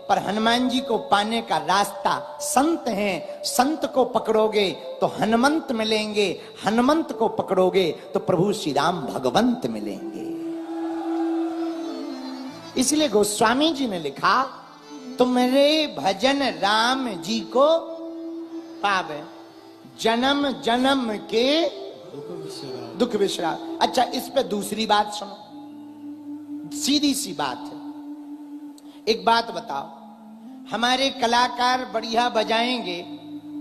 पर हनुमान जी को पाने का रास्ता संत हैं, संत को पकड़ोगे तो हनुमंत मिलेंगे, हनुमंत को पकड़ोगे तो प्रभु श्री राम भगवंत मिलेंगे। इसलिए गोस्वामी जी ने लिखा, तुमरे भजन राम जी को पावे, जन्म जन्म के दुख विश्राम। अच्छा, इस पे दूसरी बात सुनो, सीधी सी बात है। एक बात बताओ, हमारे कलाकार बढ़िया बजाएंगे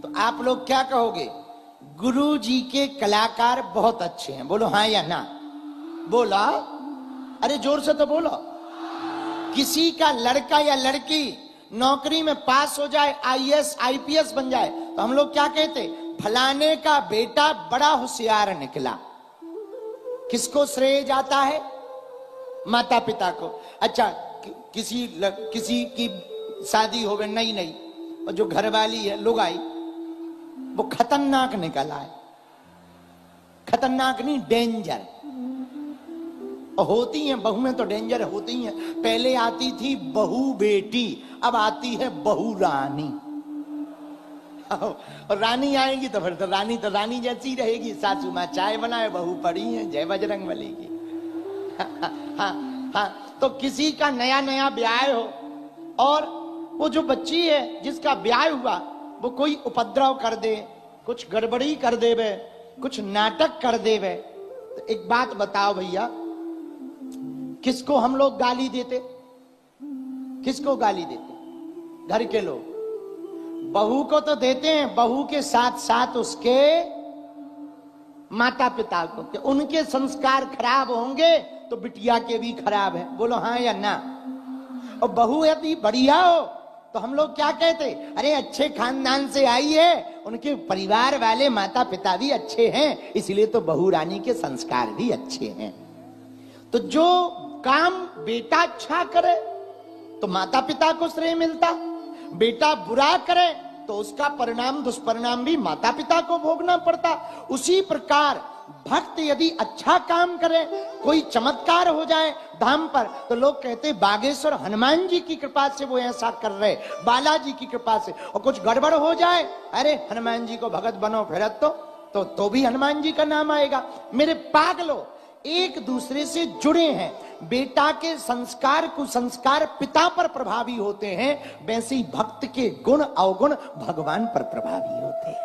तो आप लोग क्या कहोगे? गुरु जी के कलाकार बहुत अच्छे हैं, बोलो हाँ या ना? बोला, अरे जोर से तो बोलो। किसी का लड़का या लड़की नौकरी में पास हो जाए, आईएएस आईपीएस बन जाए, तो हम लोग क्या कहते? फलाने का बेटा बड़ा होशियार निकला। किसको श्रेय जाता है? माता पिता को। अच्छा, किसी की शादी हो गई नई नई, और जो घरवाली है लुगाई, वो खतरनाक निकला है। खतरनाक नहीं, डेंजर। और होती हैं बहुएं तो डेंजर होती हैं। पहले आती थी बहू बेटी, अब आती है बहू रानी। और रानी आएगी तो फिर तो रानी जैसी रहेगी। सासू माँ चाय बनाए, बहू पड़ी है, जय बजरंगबली की। हाँ, तो किसी का नया नया ब्याह हो, और वो जो बच्ची है जिसका ब्याह हुआ, वो कोई उपद्रव कर दे, कुछ गड़बड़ी कर देवे, कुछ नाटक कर देवे, तो एक बात बताओ भैया, किसको हम लोग गाली देते? किसको गाली देते? घर के लोग। बहू को तो देते हैं, बहू के साथ साथ उसके माता पिता को, कि उनके संस्कार खराब होंगे तो बिटिया के भी खराब है, बोलो हाँ या ना? और बहू यदि बढ़िया हो तो हम लोग क्या कहते? अरे अच्छे खानदान से आई है, उनके परिवार वाले माता पिता भी अच्छे हैं, इसलिए तो बहू रानी के संस्कार भी अच्छे हैं। तो जो काम बेटा अच्छा करे तो माता पिता को श्रेय मिलता, बेटा बुरा करे तो उसका परिणाम दुष्परिणाम भी माता पिता को भोगना पड़ता। उसी प्रकार भक्त यदि अच्छा काम करे, कोई चमत्कार हो जाए धाम पर, तो लोग कहते बागेश्वर हनुमान जी की कृपा से वो ऐसा कर रहे, बालाजी की कृपा से। और कुछ गड़बड़ हो जाए, अरे हनुमान जी को भगत बनो फिरत तो भी हनुमान जी का नाम आएगा। मेरे पागलों, एक दूसरे से जुड़े हैं। बेटा के संस्कार कुसंस्कार पिता पर प्रभावी होते हैं, वैसे ही भक्त के गुण अवगुण भगवान पर प्रभावी होते हैं।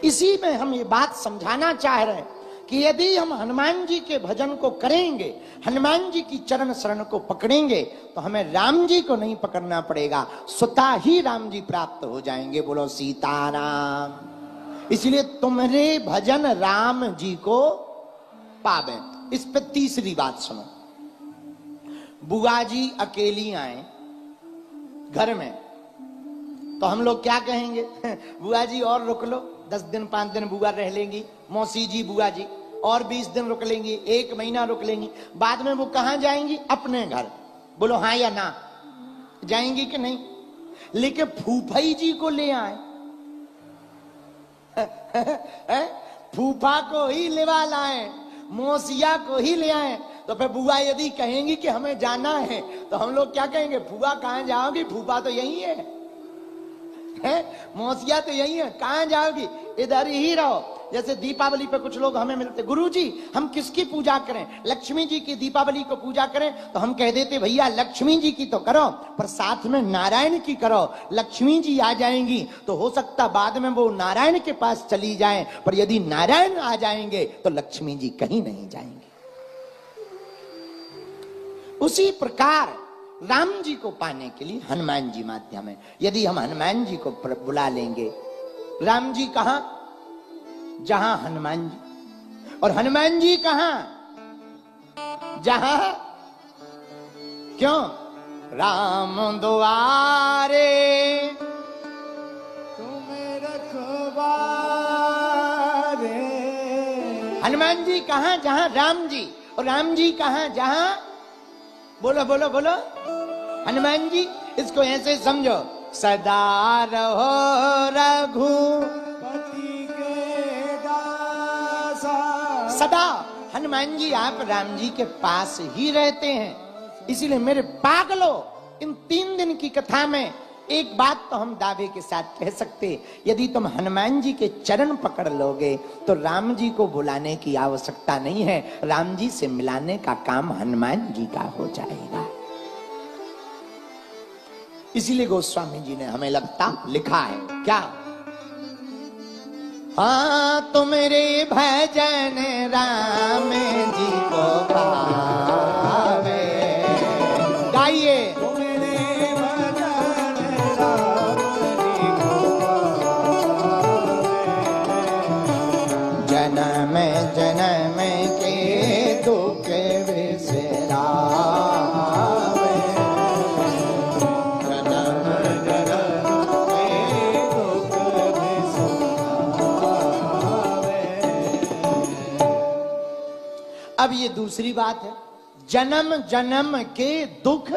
इसी में हम ये बात समझाना चाह रहे हैं कि यदि हम हनुमान जी के भजन को करेंगे, हनुमान जी की चरण शरण को पकड़ेंगे, तो हमें राम जी को नहीं पकड़ना पड़ेगा, स्वतः ही राम जी प्राप्त हो जाएंगे। बोलो सीताराम। इसलिए तुमरे भजन राम जी को पावे। इस पे तीसरी बात सुनो। बुआ जी अकेली आए घर में, तो हम लोग क्या कहेंगे? बुआ जी और रुक लो, 10 दिन 5 दिन बुआ रह लेंगी। मौसी जी बुआ जी और 20 दिन रुक लेंगी, 1 महीना रुक लेंगी। बाद में वो कहां जाएंगी? अपने घर। बोलो हाँ या ना? जाएंगी कि नहीं? लेकिन फूफाई जी को ले आए, फूफा को ही लेवा लाए, मौसिया को ही ले आए, तो फिर बुआ यदि कहेंगी कि हमें जाना है, तो हम लोग क्या कहेंगे? फूफा कहां जाओगी? फूफा तो यही है, मौसिया तो यही है, कहां जाओगी? इधर ही रहो। जैसे दीपावली पे कुछ लोग हमें मिलते, गुरुजी हम किसकी पूजा करें? लक्ष्मी जी की दीपावली को पूजा करें, तो हम कह देते भैया लक्ष्मी जी की तो करो, पर साथ में नारायण की करो। लक्ष्मी जी आ जाएंगी तो हो सकता बाद में वो नारायण के पास चली जाएं, पर यदि नारायण आ जाएंगे तो लक्ष्मी जी कहीं नहीं जाएंगे। उसी प्रकार राम जी को पाने के लिए हनुमान जी माध्यम है। यदि हम हनुमान जी को बुला लेंगे, राम जी कहां? जहां हनुमान जी। और हनुमान जी कहां? जहां क्यों? राम द्वारे तुम्हें रखवारे। हनुमान जी कहां? जहां राम जी। और राम जी कहां? जहां, बोलो बोलो बोलो, हनुमान जी। इसको ऐसे समझो, सदा रहो रघुपति के दासा। सदा हनुमान जी आप राम जी के पास ही रहते हैं। इसीलिए मेरे पागलों, इन 3 दिन की कथा में एक बात तो हम दावे के साथ कह सकते, यदि तुम हनुमान जी के चरण पकड़ लोगे तो राम जी को बुलाने की आवश्यकता नहीं है, राम जी से मिलाने का काम हनुमान जी का हो जाएगा। इसीलिए गोस्वामी जी ने हमें लगता लिखा है क्या, हाँ तो मेरे भजन राम जी को भावे, गाइए जन्म जन्म के दुख बिसरावे, जन्म जन्म के दुख बिसरावे। अब ये दूसरी बात है, जन्म जन्म के दुख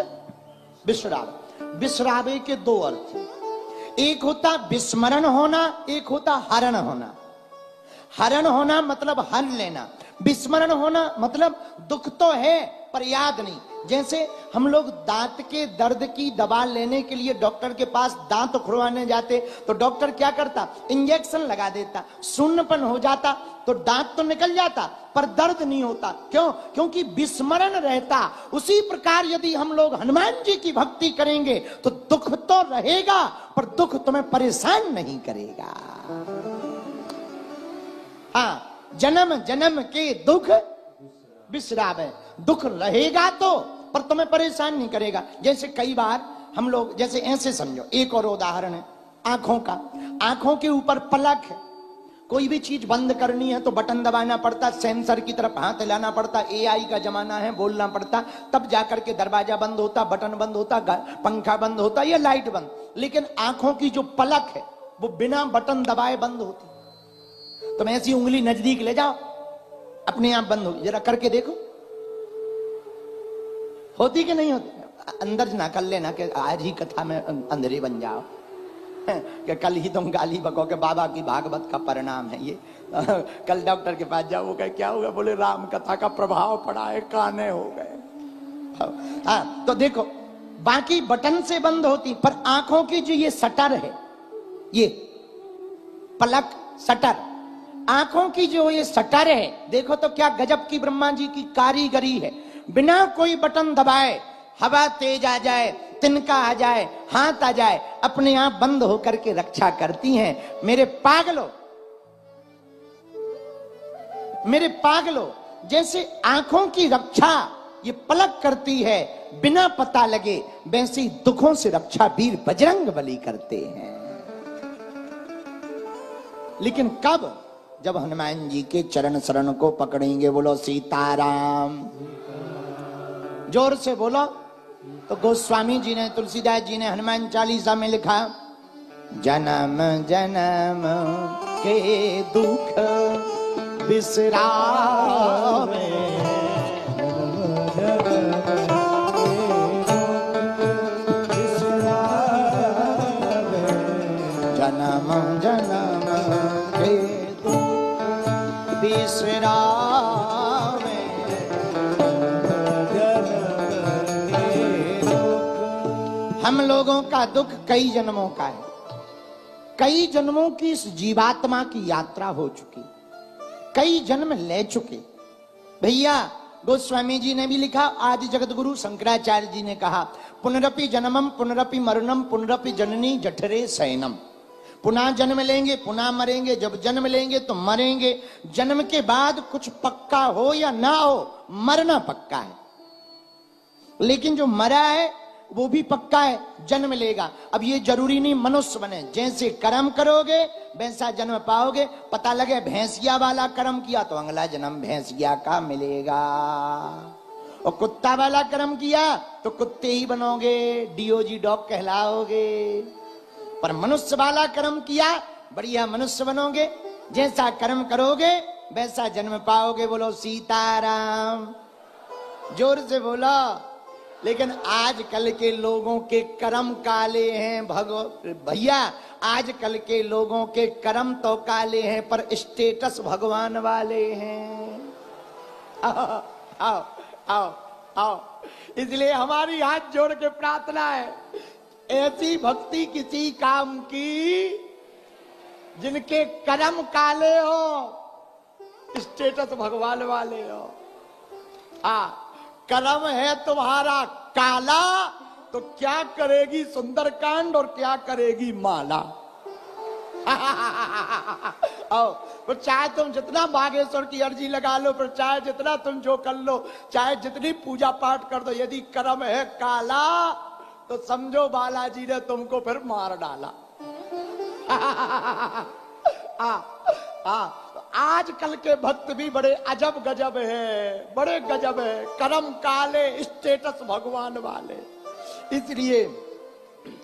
बिसरावे। बिसरावे के 2 अर्थ, एक होता विस्मरण होना, एक होता हरण होना। हरण होना मतलब हर लेना, विस्मरण होना मतलब दुख तो है पर याद नहीं। जैसे हम लोग दांत के दर्द की दवा लेने के लिए डॉक्टर के पास दांत उखड़वाने जाते तो डॉक्टर क्या करता, इंजेक्शन लगा देता, शून्यपन हो जाता तो दांत तो निकल जाता पर दर्द नहीं होता। क्यों? क्योंकि विस्मरण रहता। उसी प्रकार यदि हम लोग हनुमान जी की भक्ति करेंगे तो दुख तो रहेगा पर दुख तुम्हें परेशान नहीं करेगा। हाँ, जन्म जन्म के दुख बिसरावे, दुख रहेगा तो पर तुम्हें परेशान नहीं करेगा। जैसे कई बार हम लोग, जैसे ऐसे समझो, एक और उदाहरण है आंखों का। आंखों के ऊपर पलक है, कोई भी चीज बंद करनी है तो बटन दबाना पड़ता, सेंसर की तरफ हाथ हिलाना पड़ता, एआई का जमाना है, बोलना पड़ता, तब जाकर के दरवाजा बंद होता, बटन बंद होता, पंखा बंद होता या लाइट बंद। लेकिन आंखों की जो पलक है वो बिना बटन दबाए बंद होती। तुम ऐसी उंगली नजदीक ले जाओ, अपने आप बंद होगी, जरा करके देखो होती कि नहीं होती। अंदर ना कर लेना कि आज ही कथा में अंधेरे बन जाओ कि कल ही तुम गाली बको के बाबा की भागवत का परिणाम है ये। कल डॉक्टर के पास जाओ, वो कहे क्या हुआ, बोले राम कथा का प्रभाव पड़ा है, काने हो गए। हाँ तो देखो, बाकी बटन से बंद होती पर आंखों की जो ये शटर है, ये पलक शटर, आंखों की जो ये शटर है, देखो तो क्या गजब की ब्रह्मा जी की कारीगरी है। बिना कोई बटन दबाए हवा तेज आ जाए, तिनका आ जाए, हाथ आ जाए, अपने आप बंद होकर के रक्षा करती हैं। मेरे पागलों, जैसे आंखों की रक्षा ये पलक करती है बिना पता लगे, वैसे ही दुखों से रक्षा वीर बजरंग बली करते हैं। लेकिन कब? जब हनुमान जी के चरण शरण को पकड़ेंगे। बोलो सीताराम, जोर से बोलो। तो गोस्वामी जी ने, तुलसीदास जी ने हनुमान चालीसा में लिखा, जन्म जन्म के दुख बिसरावे, जन्म जन्म के दुख बिसरावे। हम लोगों का दुख कई जन्मों का है, कई जन्मों की इस जीवात्मा की यात्रा हो चुकी, कई जन्म ले चुके। भैया गोस्वामी जी ने भी लिखा, आदि जगत गुरु शंकराचार्य जी ने कहा, पुनरपि जन्मम पुनरपि मरणम पुनरपि जननी जठरे शयनम। पुनः जन्म लेंगे, पुनः मरेंगे, जब जन्म लेंगे तो मरेंगे। जन्म के बाद कुछ पक्का हो या ना हो, मरना पक्का है। लेकिन जो मरा है वो भी पक्का है, जन्म लेगा। अब ये जरूरी नहीं मनुष्य बने, जैसे कर्म करोगे वैसा जन्म पाओगे। पता लगे भैंसिया वाला कर्म किया तो अगला जन्म भैंसिया का मिलेगा, और कुत्ता वाला कर्म किया तो कुत्ते ही बनोगे, डीओजी डॉग कहलाओगे। पर मनुष्य वाला कर्म किया, बढ़िया मनुष्य बनोगे। जैसा कर्म करोगे वैसा जन्म पाओगे। बोलो सीताराम, जोर से बोलो। लेकिन आजकल के लोगों के कर्म काले हैं भैया, आजकल के लोगों के कर्म तो काले हैं पर स्टेटस भगवान वाले हैं। आओ आओ आओ आओ, इसलिए हमारी हाथ जोड़ के प्रार्थना है, ऐसी भक्ति किसी काम की जिनके कर्म काले हो, स्टेटस भगवान वाले हो। कर्म है तुम्हारा काला तो क्या करेगी सुंदरकांड और क्या करेगी माला। और चाहे तुम जितना बागेश्वर की अर्जी लगा लो, फिर चाहे जितना तुम जो कर लो, चाहे जितनी पूजा पाठ कर दो, यदि कर्म है काला तो समझो बालाजी ने तुमको फिर मार डाला। आजकल के भक्त भी बड़े अजब गजब है, बड़े गजब है, कर्म काले स्टेटस भगवान वाले। इसलिए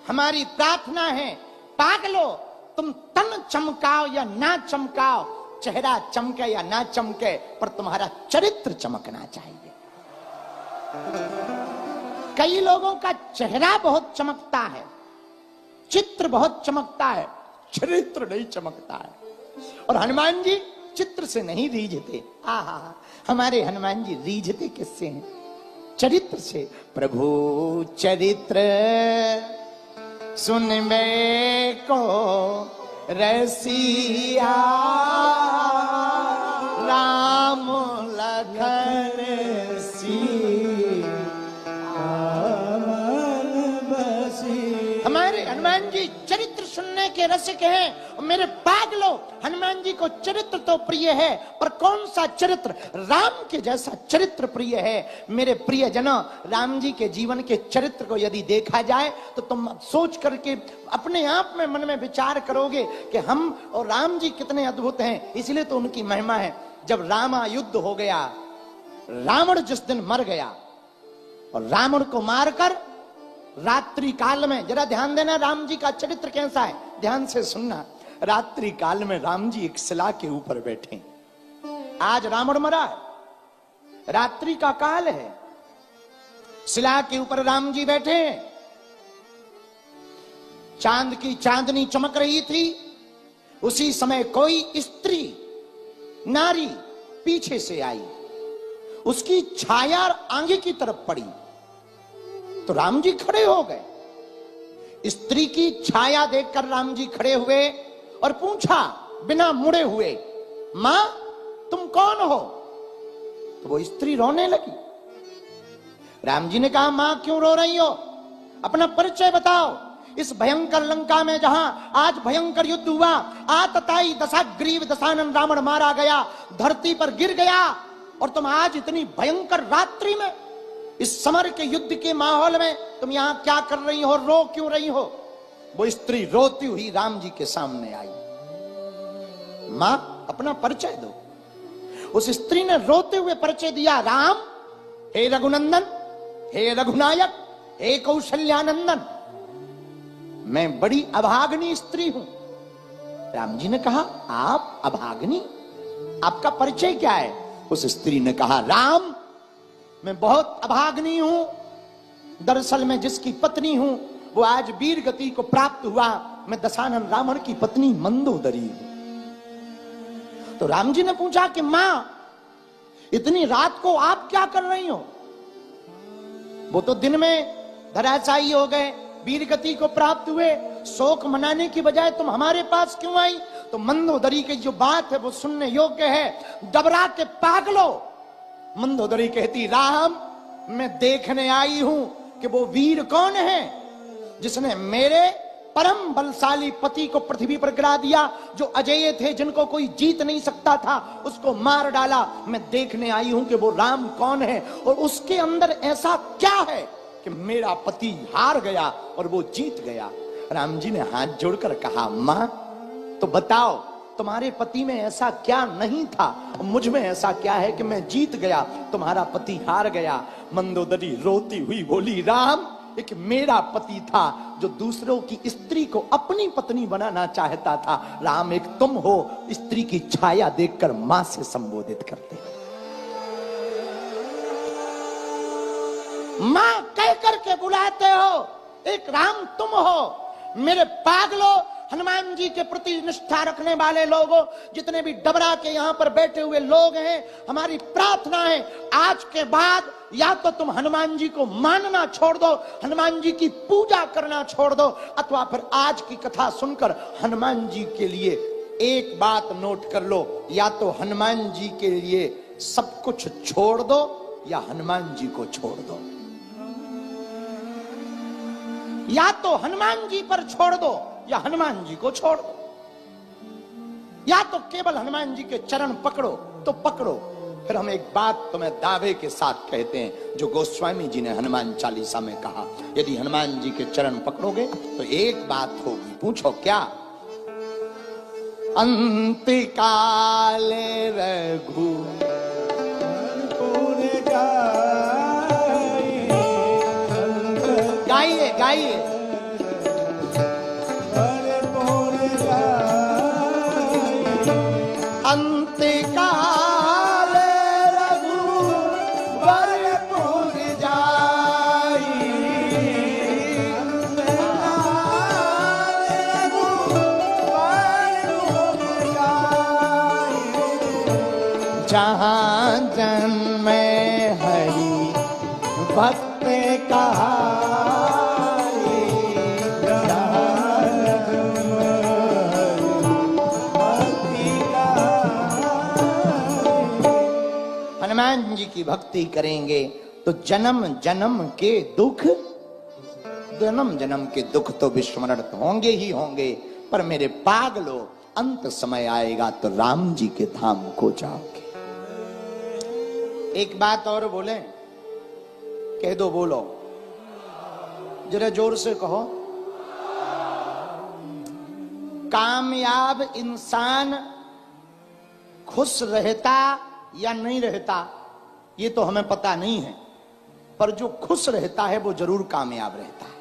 हमारी प्रार्थना है, पागलो तुम तन चमकाओ या ना चमकाओ, चेहरा चमके या ना चमके, पर तुम्हारा चरित्र चमकना चाहिए। कई लोगों का चेहरा बहुत चमकता है, चित्र बहुत चमकता है, चरित्र नहीं चमकता है। और हनुमान जी चित्र से नहीं रीझते। हमारे हनुमान जी रीझते किससे हैं? चरित्र से। प्रभु चरित्र सुनबे को रसिया, राम लखन हमारे हनुमान जी चरित्र सुनने के रसिक हैं। मेरे पागलो, हनुमान जी को चरित्र तो प्रिय है, पर कौन सा चरित्र? राम के जैसा चरित्र प्रिय है। मेरे प्रिय जनों, राम जी के जीवन के चरित्र को यदि देखा जाए तो तुम सोच करके अपने आप में मन में विचार करोगे कि हम और राम जी कितने अद्भुत हैं। इसलिए तो उनकी महिमा है। जब रामा युद्ध हो गया, रावण जिस दिन मर गया, और रावण को मारकर रात्रि काल में, जरा ध्यान देना राम जी का चरित्र कैसा है, ध्यान से सुनना। रात्रि काल में राम जी एक शिला के ऊपर बैठे। आज रावण मरा है, रात्रि का काल है, शिला के ऊपर राम जी बैठे। चांद की चांदनी चमक रही थी। उसी समय कोई स्त्री नारी पीछे से आई, उसकी छाया आगे की तरफ पड़ी तो राम जी खड़े हो गए। स्त्री की छाया देखकर राम जी खड़े हुए और पूछा बिना मुड़े हुए, मां तुम कौन हो? तो वो स्त्री रोने लगी। राम जी ने कहा, मां क्यों रो रही हो? अपना परिचय बताओ। इस भयंकर लंका में जहां आज भयंकर युद्ध हुआ, आतताई दशाग्रीव दशानन रावण मारा गया, धरती पर गिर गया, और तुम आज इतनी भयंकर रात्रि में इस समर के युद्ध के माहौल में तुम यहां क्या कर रही हो? रो क्यों रही हो? वो स्त्री रोती हुई राम जी के सामने आई। मां अपना परिचय दो। उस स्त्री ने रोते हुए परिचय दिया, राम, हे रघुनंदन, हे रघुनायक, हे कौशल्यानंदन, मैं बड़ी अभाग्नी स्त्री हूं। राम जी ने कहा, आप अभाग्नी? आपका परिचय क्या है? उस स्त्री ने कहा, राम, मैं बहुत अभाग्नी हूं। दरअसल मैं जिसकी पत्नी हूं वो आज वीर गति को प्राप्त हुआ। मैं दशानन रावण की पत्नी मंदोदरी हूं। तो राम जी ने पूछा कि मां, इतनी रात को आप क्या कर रही हो? वो तो दिन में धराशायी हो गए, वीर गति को प्राप्त हुए, शोक मनाने की बजाय तुम हमारे पास क्यों आई? तो मंदोदरी की जो बात है वो सुनने योग्य है। डबरा के पागलो, मंदोदरी कहती, राम, मैं देखने आई हूं कि वो वीर कौन है जिसने मेरे परम बलशाली पति को पृथ्वी पर गिरा दिया, जो अजेय थे, जिनको कोई जीत नहीं सकता था, उसको मार डाला। मैं देखने आई हूं कि वो राम कौन है और उसके अंदर ऐसा क्या है कि मेरा पति हार गया और वो जीत गया। राम जी ने हाथ जोड़कर कहा, मां, तो बताओ तुम्हारे पति में ऐसा क्या नहीं था, मुझ में ऐसा क्या है कि मैं जीत गया, तुम्हारा पति हार गया। मंदोदरी रोती हुई बोली, राम, एक मेरा पति था जो दूसरों की स्त्री को अपनी पत्नी बनाना चाहता था। राम, एक तुम हो, स्त्री की छाया देखकर मां से संबोधित करते। मां कह करके बुलाते हो, एक राम तुम हो। मेरे पागलों, हनुमान जी के प्रति निष्ठा रखने वाले लोगों, जितने भी डबरा के यहां पर बैठे हुए लोग हैं, हमारी प्रार्थना है आज के बाद या तो तुम हनुमान जी को मानना छोड़ दो, हनुमान जी की पूजा करना छोड़ दो, अथवा फिर आज की कथा सुनकर हनुमान जी के लिए एक बात नोट कर लो, या तो हनुमान जी के लिए सब कुछ छोड़ दो या हनुमान जी को छोड़ दो। या तो हनुमान जी पर छोड़ दो या हनुमान जी को छोड़ दो, या तो केवल हनुमान जी के चरण पकड़ो तो पकड़ो। फिर हम एक बात तुम्हें दावे के साथ कहते हैं जो गोस्वामी जी ने हनुमान चालीसा में कहा, यदि हनुमान जी के चरण पकड़ोगे तो एक बात होगी। पूछो क्या? अंत काल रघु गाइए गाइए, अंत काल रघुवरपुर जाई, जहाँ जन्म हरि भक्त कहाई, हनुमान जी की भक्ति करेंगे तो जन्म जन्म के दुख, जन्म जन्म के दुख तो विस्मरण होंगे ही होंगे, पर मेरे पागलों अंत समय आएगा तो राम जी के धाम को जाओगे। एक बात और बोले, कह दो, बोलो जरा जोर से कहो। कामयाब इंसान खुश रहता या नहीं रहता ये तो हमें पता नहीं है, पर जो खुश रहता है वो जरूर कामयाब रहता है।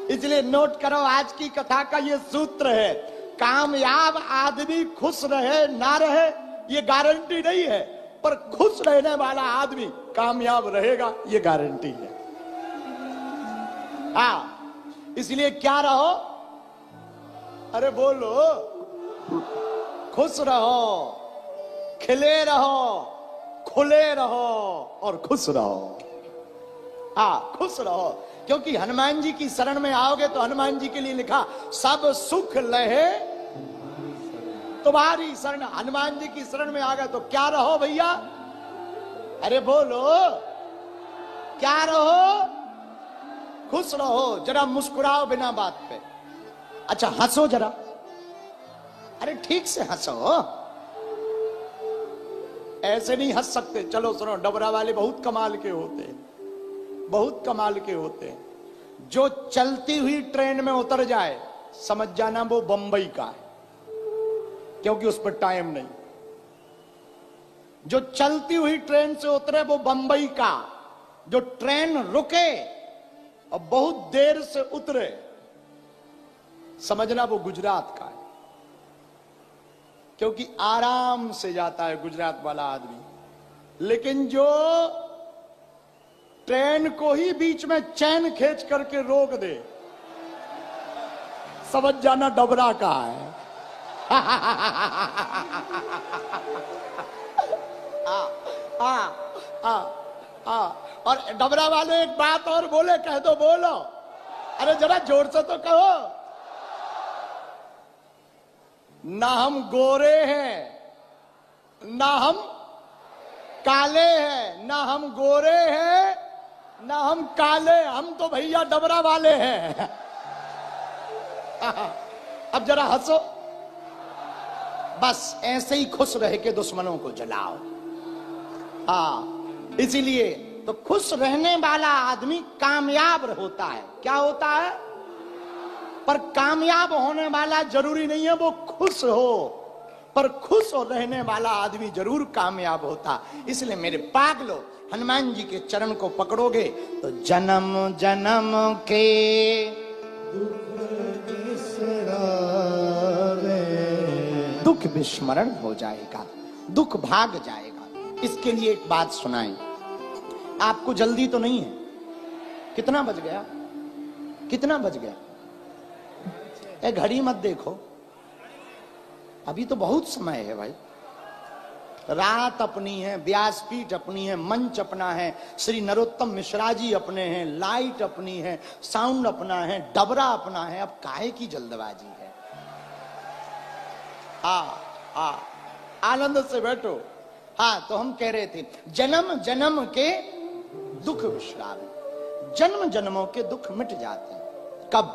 इसलिए नोट करो, आज की कथा का ये सूत्र है, कामयाब आदमी खुश रहे ना रहे ये गारंटी नहीं है, पर खुश रहने वाला आदमी कामयाब रहेगा ये गारंटी है। इसलिए क्या रहो, अरे बोलो, खुश रहो, खिले रहो, खुले रहो और खुश रहो। खुश रहो, क्योंकि हनुमान जी की शरण में आओगे तो हनुमान जी के लिए लिखा, सब सुख लहे तुम्हारी शरण। हनुमान जी की शरण में आ गए तो क्या रहो भैया? अरे बोलो, क्या रहो? खुश रहो। जरा मुस्कुराओ बिना बात पे। अच्छा हंसो जरा, अरे ठीक से हंसो, ऐसे नहीं हंस सकते। चलो सुनो, डबरा वाले बहुत कमाल के होते हैं, बहुत कमाल के होते हैं। जो चलती हुई ट्रेन में उतर जाए समझ जाना वो बंबई का है, क्योंकि उस पर टाइम नहीं। जो चलती हुई ट्रेन से उतरे वो बंबई का, जो ट्रेन रुके और बहुत देर से उतरे समझना वो गुजरात का है, क्योंकि आराम से जाता है गुजरात वाला आदमी। लेकिन जो ट्रेन को ही बीच में चैन खींच करके रोक दे समझ जाना डबरा का है। और डबरा वाले एक बात और बोले, कह दो, बोलो, अरे जरा जोर से तो कहो। ना हम गोरे हैं ना हम काले हैं, ना हम गोरे हैं ना हम काले, हम तो भैया डबरा वाले हैं। अब जरा हंसो, बस ऐसे ही खुश रह के दुश्मनों को जलाओ। इसीलिए तो खुश रहने वाला आदमी कामयाब होता है। क्या होता है? पर कामयाब होने वाला जरूरी नहीं है वो खुश हो, पर खुश हो रहने वाला आदमी जरूर कामयाब होता। इसलिए मेरे पागलों, हनुमान जी के चरण को पकड़ोगे तो जन्म जन्म के दुख विस्मरण हो जाएगा, दुख भाग जाएगा। इसके लिए एक बात सुनाएं, आपको जल्दी तो नहीं है, कितना बज गया? कितना बज गया? ए घड़ी मत देखो, अभी तो बहुत समय है भाई। रात अपनी है, व्यासपीठ अपनी है, मंच अपना है, श्री नरोत्तम मिश्रा जी अपने हैं, लाइट अपनी है, साउंड अपना है, डबरा अपना है। अब काहे की जल्दबाजी है? आ आनंद से बैठो। हाँ, तो हम कह रहे थे जन्म जन्म के दुख विश्राम, जन्म जन्मों के दुख मिट जाते हैं। कब?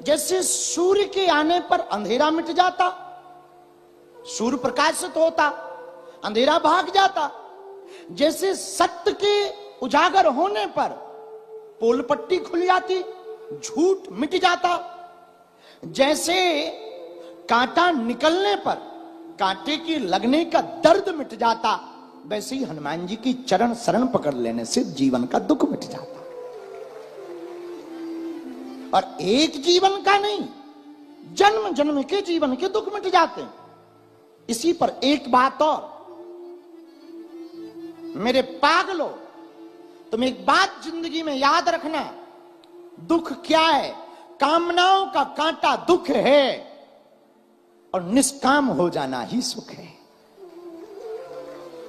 जैसे सूर्य के आने पर अंधेरा मिट जाता, सूर्य प्रकाशित होता, अंधेरा भाग जाता। जैसे सत्य के उजागर होने पर पोल पट्टी खुल जाती, झूठ मिट जाता। जैसे कांटा निकलने पर कांटे के लगने का दर्द मिट जाता, वैसे ही हनुमान जी की चरण शरण पकड़ लेने से जीवन का दुख मिट जाता। और एक जीवन का नहीं, जन्म जन्म के जीवन के दुख मिट जाते हैं। इसी पर एक बात और, मेरे पागलों, तुम एक बात जिंदगी में याद रखना, दुख क्या है? कामनाओं का कांटा दुख है और निष्काम हो जाना ही सुख है।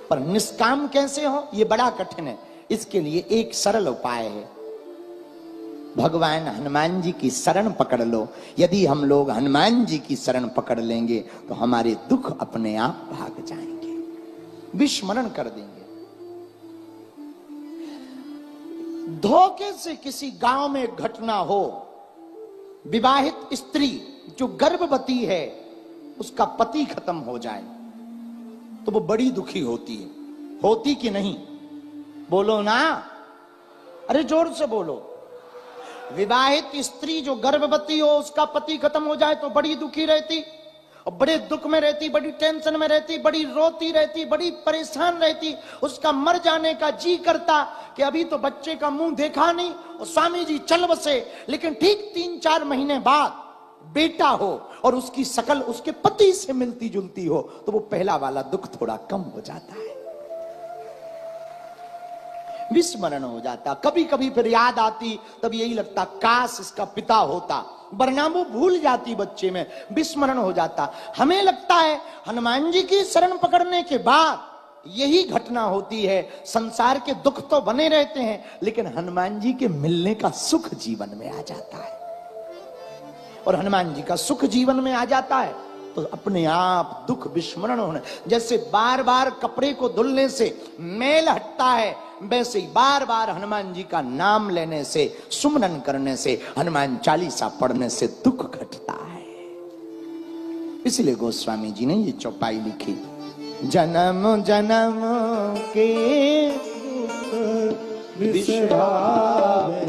पर निष्काम कैसे हो, यह बड़ा कठिन है। इसके लिए एक सरल उपाय है, भगवान हनुमान जी की शरण पकड़ लो। यदि हम लोग हनुमान जी की शरण पकड़ लेंगे तो हमारे दुख अपने आप भाग जाएंगे, विस्मरण कर देंगे। धोखे से किसी गांव में एक घटना हो, विवाहित स्त्री जो गर्भवती है उसका पति खत्म हो जाए तो वो बड़ी दुखी होती है। होती कि नहीं? बोलो ना, अरे जोर से बोलो। विवाहित स्त्री जो गर्भवती हो उसका पति खत्म हो जाए तो बड़ी दुखी रहती और बड़े दुख में रहती, बड़ी टेंशन में रहती, बड़ी रोती रहती, बड़ी परेशान रहती। उसका मर जाने का जी करता कि अभी तो बच्चे का मुंह देखा नहीं और स्वामी जी चल बसे। लेकिन ठीक 3-4 महीने बाद बेटा हो और उसकी शकल उसके पति से मिलती जुलती हो तो वो पहला वाला दुख थोड़ा कम हो जाता है, विस्मरण हो जाता। कभी कभी फिर याद आती, तब यही लगता काश इसका पिता होता, वरना वो भूल जाती बच्चे में, विस्मरण हो जाता। हमें लगता है हनुमान जी की शरण पकड़ने के बाद यही घटना होती है। संसार के दुख तो बने रहते हैं लेकिन हनुमान जी के मिलने का सुख जीवन में आ जाता है। और हनुमान जी का सुख जीवन में आ जाता है तो अपने आप दुख विस्मरण होने, जैसे बार बार कपड़े को धुलने से मैल हटता है, वैसे ही बार बार हनुमान जी का नाम लेने से, सुमरन करने से, हनुमान चालीसा पढ़ने से दुख घटता है। इसलिए गोस्वामी जी ने ये चौपाई लिखी, जन्म जन्म के विश्रावे,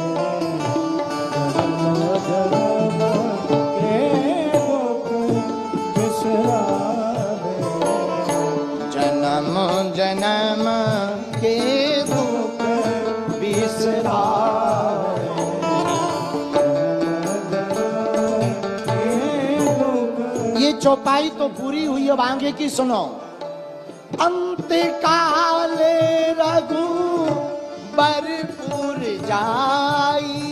जन्म जन्म के दुख बिसरावे। ये चौपाई तो पूरी हुई, अब आगे की सुनो। अंत काले रघु बरपुर जाई,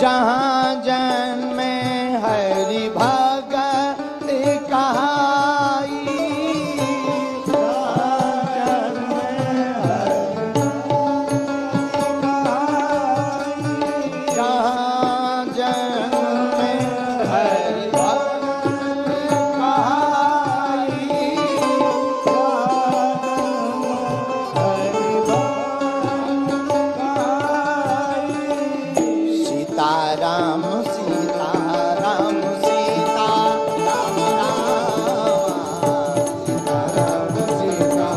जहाँ जन्मे हरि भगत कहाई, जहाँ जन्मे हरि भगत कहाई, सीताराम सीताराम सीताराम राम सीताराम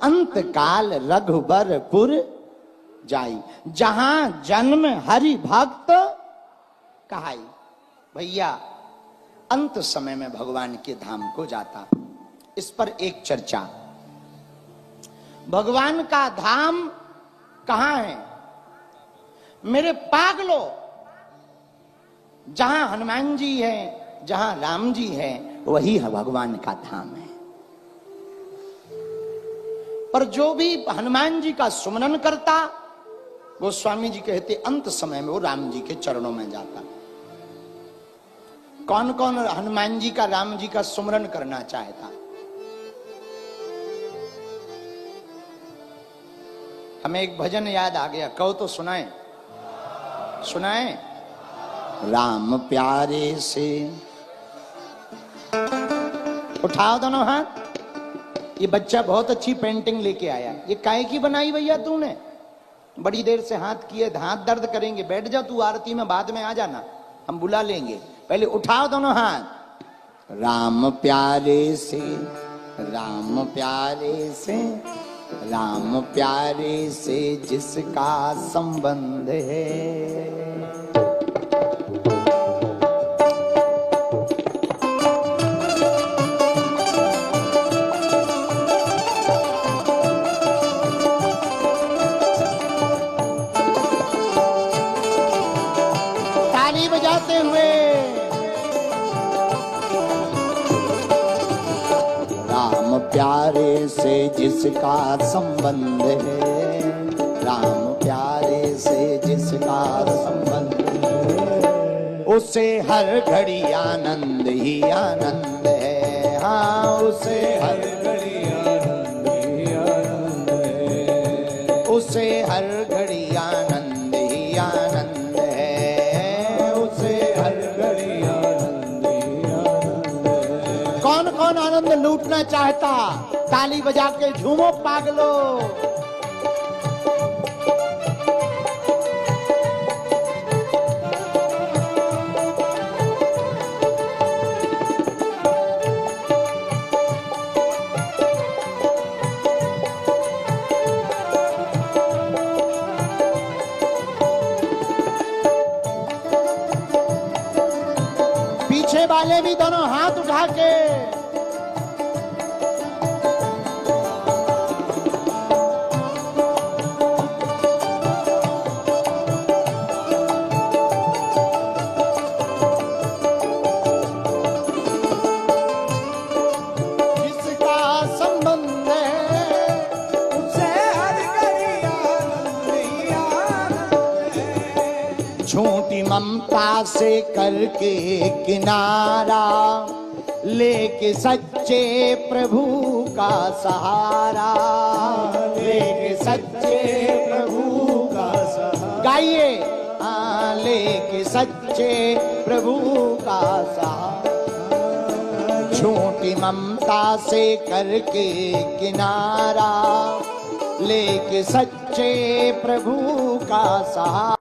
अंत काल रघुबरपुर जाई, जहां जन्म हरि भक्त कहाई। भैया अंत समय में भगवान के धाम को जाता। इस पर एक चर्चा, भगवान का धाम कहां है? मेरे पागलो, जहां हनुमान जी है, जहां राम जी है, वही है भगवान का धाम है। पर जो भी हनुमान जी का सुमरन करता, वो स्वामी जी कहते अंत समय में वो राम जी के चरणों में जाता। कौन कौन हनुमान जी का, राम जी का सुमरन करना चाहता? हमें एक भजन याद आ गया, कहो तो सुनाए, सुनाए। राम प्यारे से, उठाओ दोनों हाथ। ये बच्चा बहुत अच्छी पेंटिंग लेके आया। ये काहे की बनाई भैया तूने? बड़ी देर से हाथ किए, हाथ दर्द करेंगे। बैठ जा तू आरती में, बाद में आ जाना, हम बुला लेंगे। पहले उठाओ दोनों हाथ। राम प्यारे से, राम प्यारे से, राम प्यारे से जिसका संबंध है। ताली बजाते हुए, राम प्यारे से जिसका संबंध है, राम प्यारे से जिसका संबंध है, उसे हर घड़ी आनंद ही आनंद है। हाँ, उसे हर घड़ी आनंद ही आनंद है, उसे हर घड़ी आनंद ही आनंद है, उसे हर घड़ी आनंद ही आनंद है। कौन कौन आनंद लूटना चाहता? ताली बजा के झूमो पागलो। पीछे वाले भी दोनों हाथ उठा के, झूठी ममता से करके किनारा, लेके सच्चे प्रभु का सहारा, लेके सच्चे प्रभु का सहारा। गाइए, लेके सच्चे प्रभु का सहारा। झूठी ममता से करके किनारा, लेके सच्चे प्रभु का सहारा।